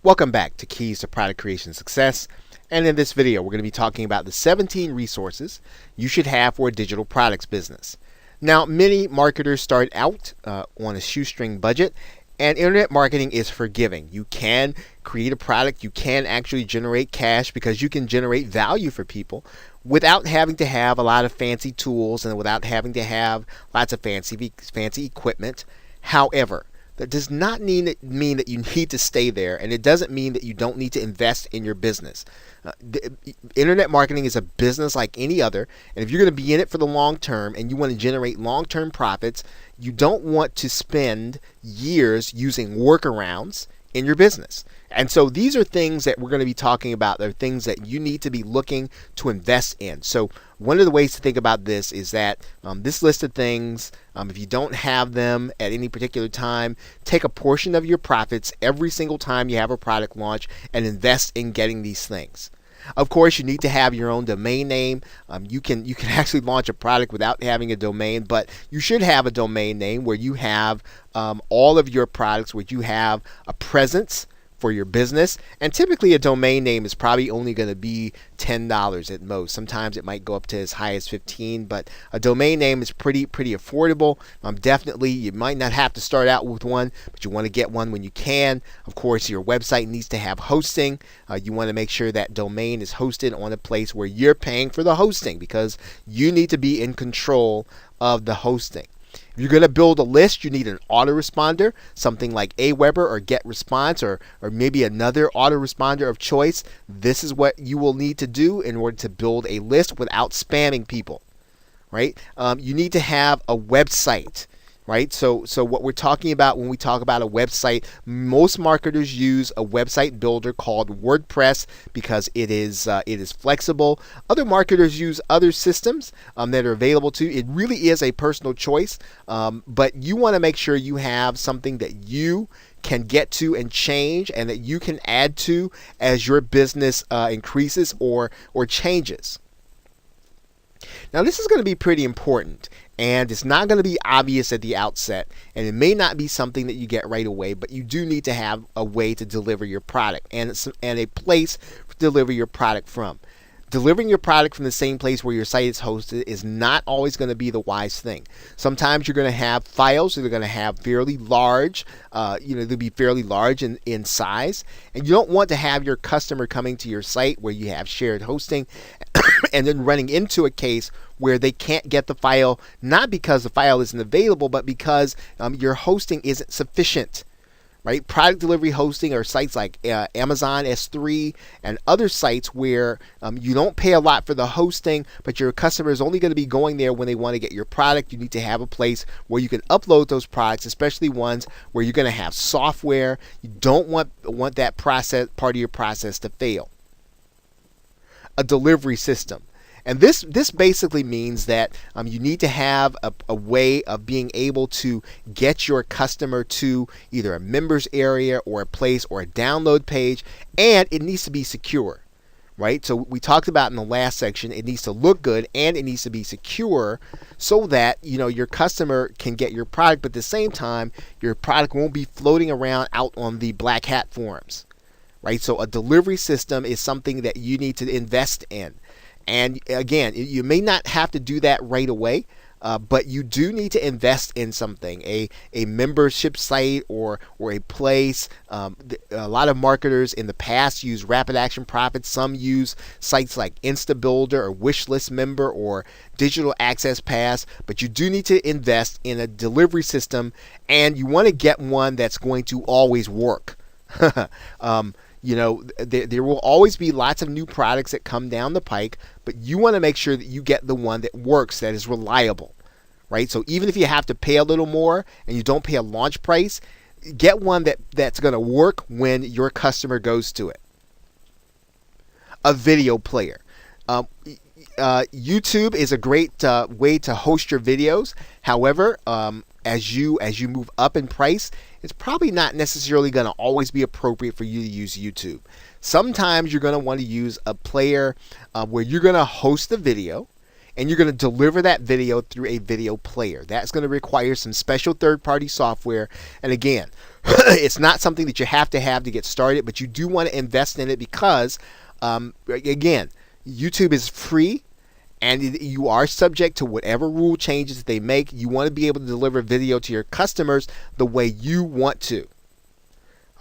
Welcome back to Keys to Product Creation Success. And in this video, we're going to be talking about the 17 resources you should have for a digital products business. Now, many marketers start out on a shoestring budget, and internet marketing is forgiving. You can create a product, you can actually generate cash because you can generate value for people without having to have a lot of fancy tools and without having to have lots of fancy equipment. However, that does not mean that you need to stay there, and it doesn't mean that you don't need to invest in your business. Internet marketing is a business like any other, and if you're going to be in it for the long term and you want to generate long-term profits, you don't want to spend years using workarounds in your business. And so these are things that we're going to be talking about. They're things that you need to be looking to invest in. So one of the ways to think about this is that this list of things, if you don't have them at any particular time, take a portion of your profits every single time you have a product launch and invest in getting these things. Of course, you need to have your own domain name. You can actually launch a product without having a domain, but you should have a domain name where you have all of your products, where you have a presence for your business. And typically a domain name is probably only going to be $10 at most. Sometimes it might go up to as high as $15, but a domain name is pretty affordable. Definitely, you might not have to start out with one, but you want to get one when you can. Of course, your website needs to have hosting. You want to make sure that domain is hosted on a place where you're paying for the hosting, because you need to be in control of the hosting. If you're going to build a list, you need an autoresponder, something like Aweber or GetResponse, or maybe another autoresponder of choice. This is what you will need to do in order to build a list without spamming people, right? You need to have a website, right? So what we're talking about when we talk about a website, most marketers use a website builder called WordPress because it is flexible. Other marketers use other systems that are available to you. It really is a personal choice, but you want to make sure you have something that you can get to and change, and that you can add to as your business increases or changes. Now, this is going to be pretty important, and it's not going to be obvious at the outset, and it may not be something that you get right away, but you do need to have a way to deliver your product and a place to deliver your product from. Delivering your product from the same place where your site is hosted is not always going to be the wise thing. Sometimes you're going to have files that are going to have fairly large, they'll be fairly large in size, and you don't want to have your customer coming to your site where you have shared hosting and then running into a case where they can't get the file, not because the file isn't available, but because your hosting isn't sufficient. Right? Product delivery hosting are sites like Amazon S3 and other sites where you don't pay a lot for the hosting, but your customer is only going to be going there when they want to get your product. You need to have a place where you can upload those products, especially ones where you're going to have software. You don't want that process, part of your process, to fail. A delivery system. And this basically means that you need to have a way of being able to get your customer to either a members area or a place or a download page, and it needs to be secure, right? So we talked about in the last section, it needs to look good and it needs to be secure so that your customer can get your product, but at the same time, your product won't be floating around out on the black hat forums, right? So a delivery system is something that you need to invest in. And again, you may not have to do that right away, but you do need to invest in something, a membership site or a place. A lot of marketers in the past use Rapid Action Profits. Some use sites like InstaBuilder or Wishlist Member or Digital Access Pass, but you do need to invest in a delivery system, and you want to get one that's going to always work. There will always be lots of new products that come down the pike, but you want to make sure that you get the one that works, that is reliable, right? So even if you have to pay a little more and you don't pay a launch price, get one that's going to work when your customer goes to it. A video player. YouTube is a great way to host your videos. However, as you move up in price, it's probably not necessarily going to always be appropriate for you to use YouTube. Sometimes you're going to want to use a player where you're going to host the video, and you're going to deliver that video through a video player. That's going to require some special third-party software. And again, it's not something that you have to get started, but you do want to invest in it because, again, YouTube is free. And you are subject to whatever rule changes they make. You want to be able to deliver video to your customers the way you want to.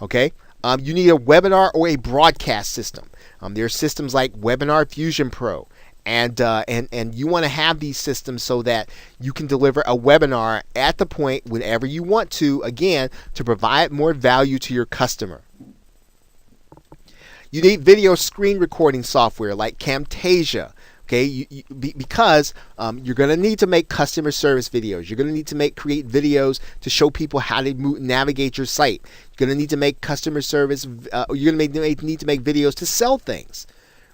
Okay? You need a webinar or a broadcast system. There are systems like Webinar Fusion Pro. And you want to have these systems so that you can deliver a webinar at the point whenever you want to, again, to provide more value to your customer. You need video screen recording software like Camtasia. Okay, because you're going to need to make customer service videos. You're going to need to create videos to show people how to navigate your site. You're going to need to make customer service. You're going to need to make videos to sell things,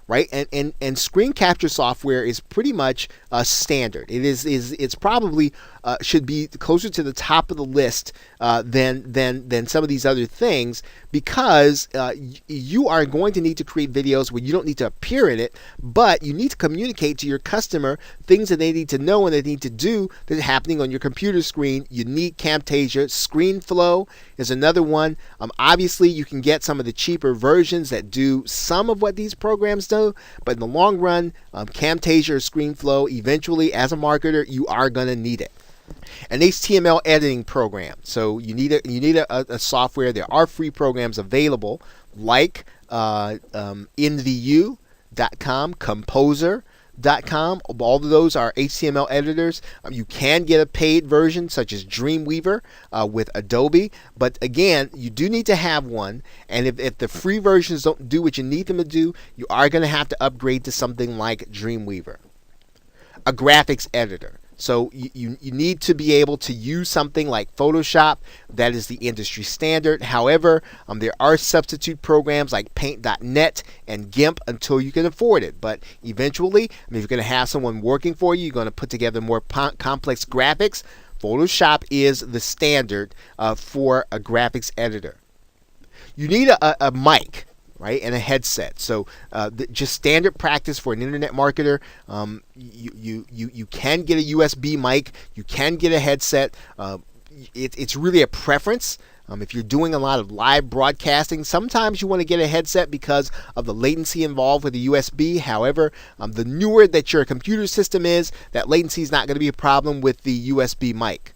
right? And screen capture software is pretty much standard. It's probably should be closer to the top of the list than some of these other things, because you are going to need to create videos where you don't need to appear in it, but you need to communicate to your customer things that they need to know and they need to do that are happening on your computer screen. You need Camtasia. ScreenFlow is another one. Obviously, you can get some of the cheaper versions that do some of what these programs do, but in the long run, Camtasia or ScreenFlow, eventually, as a marketer, you are going to need it. An HTML editing program. So you need a software. There are free programs available like NVU.com, Composer.com. All of those are HTML editors. You can get a paid version such as Dreamweaver with Adobe, but again, you do need to have one. And if the free versions don't do what you need them to do, you are going to have to upgrade to something like Dreamweaver. A graphics editor. So you need to be able to use something like Photoshop. That is the industry standard. However, there are substitute programs like Paint.net and GIMP until you can afford it. But eventually, if you're going to have someone working for you, you're going to put together more complex graphics. Photoshop is the standard for a graphics editor. You need a mic, right, and a headset. So just standard practice for an internet marketer. You can get a USB mic. You can get a headset. It's really a preference. If you're doing a lot of live broadcasting, sometimes you want to get a headset because of the latency involved with the USB. However, the newer that your computer system is, that latency is not going to be a problem with the USB mic.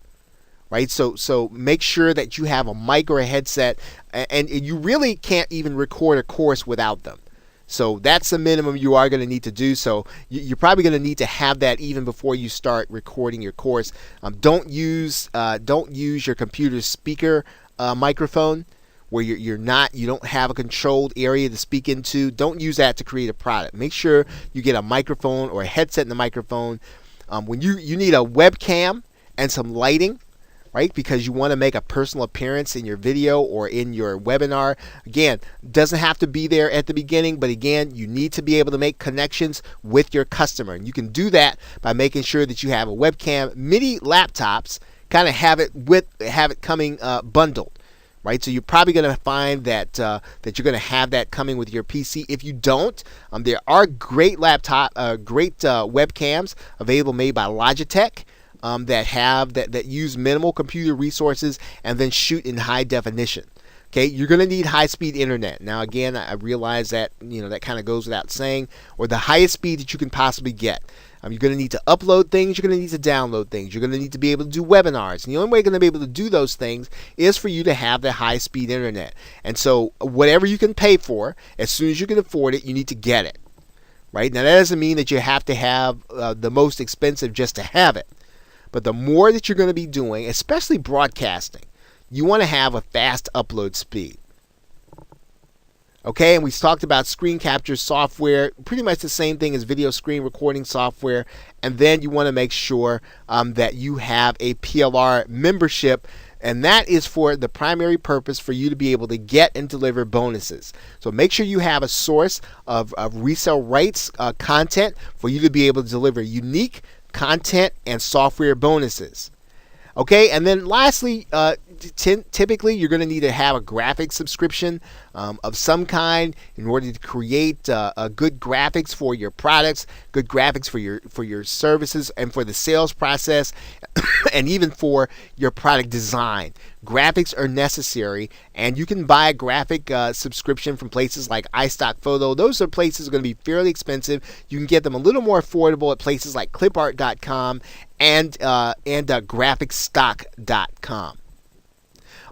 Right, so make sure that you have a mic or a headset, and you really can't even record a course without them. So that's the minimum you are going to need to do. So you're probably going to need to have that even before you start recording your course. Don't use your computer's speaker microphone where you don't have a controlled area to speak into. Don't use that to create a product. Make sure you get a microphone or a headset in the microphone. When you need a webcam and some lighting, right? Because you want to make a personal appearance in your video or in your webinar. Again, doesn't have to be there at the beginning, but again, you need to be able to make connections with your customer. And you can do that by making sure that you have a webcam. Many laptops kind of have it coming bundled. Right, so you're probably going to find that you're going to have that coming with your PC. If you don't, there are great webcams available made by Logitech. That use minimal computer resources and then shoot in high definition. Okay, you're going to need high-speed internet. Now, again, I realize that that kind of goes without saying, or the highest speed that you can possibly get. You're going to need to upload things. You're going to need to download things. You're going to need to be able to do webinars. And the only way you're going to be able to do those things is for you to have the high-speed internet. And so, whatever you can pay for, as soon as you can afford it, you need to get it. Right now, that doesn't mean that you have to have the most expensive just to have it. But the more that you're going to be doing, especially broadcasting, you want to have a fast upload speed. Okay, and we talked about screen capture software, pretty much the same thing as video screen recording software. And then you want to make sure that you have a PLR membership, and that is for the primary purpose for you to be able to get and deliver bonuses. So make sure you have a source of resale rights content for you to be able to deliver unique content and software bonuses. Okay, and then lastly, typically you're going to need to have a graphic subscription of some kind in order to create good graphics for your products, good graphics for your services, and for the sales process, and even for your product design. Graphics are necessary, and you can buy a graphic subscription from places like iStock Photo. Those are places that are going to be fairly expensive. You can get them a little more affordable at places like clipart.com and graphicstock.com.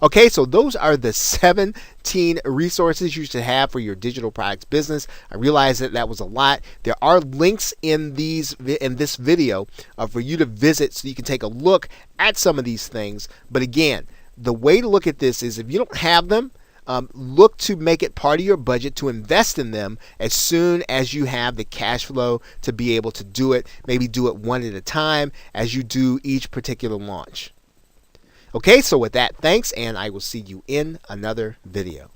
Okay, so those are the 17 resources you should have for your digital products business. I realize that was a lot. There are links in this video for you to visit so you can take a look at some of these things. But again, the way to look at this is if you don't have them, look to make it part of your budget to invest in them as soon as you have the cash flow to be able to do it. Maybe do it one at a time as you do each particular launch. Okay, so with that, thanks, and I will see you in another video.